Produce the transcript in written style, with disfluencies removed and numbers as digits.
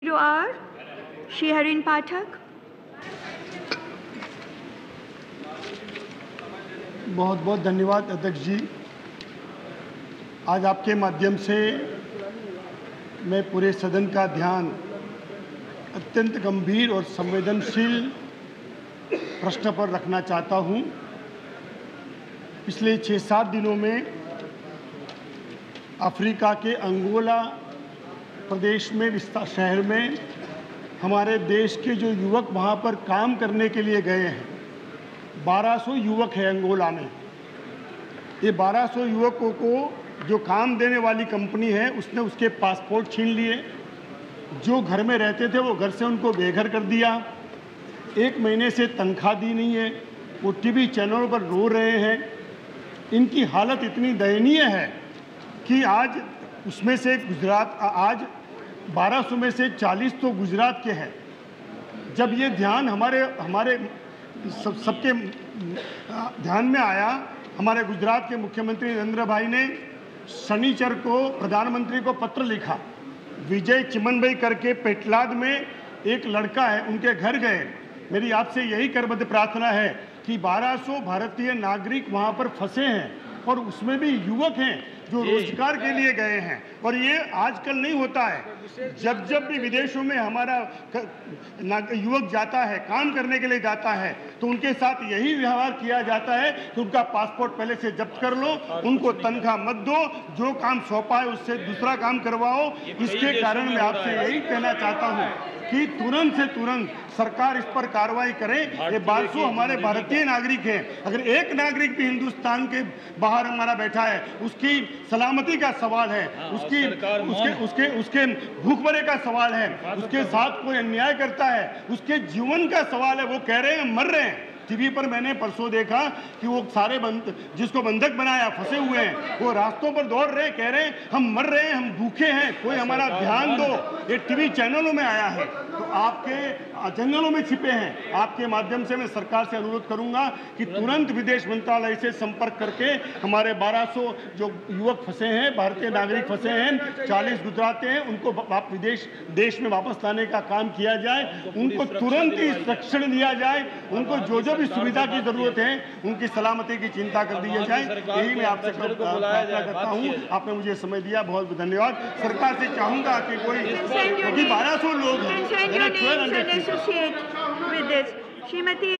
to R. Shriharin Pathak. बहुत बहुत धन्यवाद अध्यक्ष जी। आज आपके माध्यम से मैं पूरे सदन का ध्यान अत्यंत गंभीर और संवेदनशील प्रश्न पर रखना चाहता हूं। पिछले 6-7 दिनों में अफ्रीका के अंगोला प्रदेश में शहर में हमारे देश के जो युवक वहां पर काम करने के लिए गए हैं, 1200 युवक हैं अंगोला में। ये 1200 युवकों को जो काम देने वाली कंपनी है उसने उसके पासपोर्ट छीन लिए, जो घर में रहते थे वो घर से उनको बेघर कर दिया, 1 महीने से तनख्वाह दी नहीं है, वो टीवी चैनलों पर रो रहे हैं। इनकी हालत इतनी दयनीय है कि आज उसमें से आज 1200 में से 40 तो गुजरात के हैं। जब ये ध्यान हमारे सबके ध्यान में आया, हमारे गुजरात के मुख्यमंत्री नरेंद्र भाई ने शनिचर को प्रधानमंत्री को पत्र लिखा। विजय चिमन भाई करके पेटलाद में एक लड़का है, उनके घर गए। मेरी आपसे यही करबद्ध प्रार्थना है कि 1200 भारतीय नागरिक वहां पर फंसे हैं और उसमें भी युवक हैं जो रोजगार के लिए गए हैं। और ये आजकल नहीं होता है। जब भी विदेशों में हमारा युवक जाता है, काम करने के लिए जाता है, तो उनके साथ यही व्यवहार किया जाता है कि उनका पासपोर्ट पहले से जब्त कर लो, उनको तनख्वाह मत दो, जो काम सौंपा है उससे दूसरा काम करवाओ। इसके कारण मैं आपसे यही कहना चाहता हूँ कि तुरंत से तुरंत सरकार इस पर कार्रवाई करे। ये 1200 हमारे भारतीय नागरिक हैं। अगर एक नागरिक भी हिंदुस्तान के बाहर हमारा बैठा है, उसकी सलामती का सवाल है, उसके भूखमरे का सवाल है, उसके साथ कोई अन्याय करता है, उसके जीवन का सवाल है। वो कह रहे हैं मर रहे हैं। टीवी पर मैंने परसों देखा कि वो सारे जिसको बंधक बनाया फंसे हुए हैं, वो रास्तों पर दौड़ रहे, कह रहे हैं हम मर रहे हैं, हम भूखे हैं, कोई हमारा ध्यान दो। ये टीवी चैनलों में आया है, तो आपके जंगलों में छिपे हैं। आपके माध्यम से मैं सरकार से अनुरोध करूंगा कि तुरंत विदेश मंत्रालय से संपर्क करके हमारे 1200 जो युवक फंसे हैं, भारतीय नागरिक फंसे हैं, 40 गुजराती हैं, उनको देश में वापस लाने का काम किया जाए। उनको तुरंत ही संरक्षण दिया जाए। उनको जो भी सुविधा की जरूरत है, उनकी सलामती की चिंता कर दी जाए। यही मैं आपसे प्रार्थना करता हूँ। आपने मुझे समय दिया, बहुत बहुत धन्यवाद। सरकार से चाहूंगा कि क्योंकि 1200 लोग हैं, Associate with this. Srimati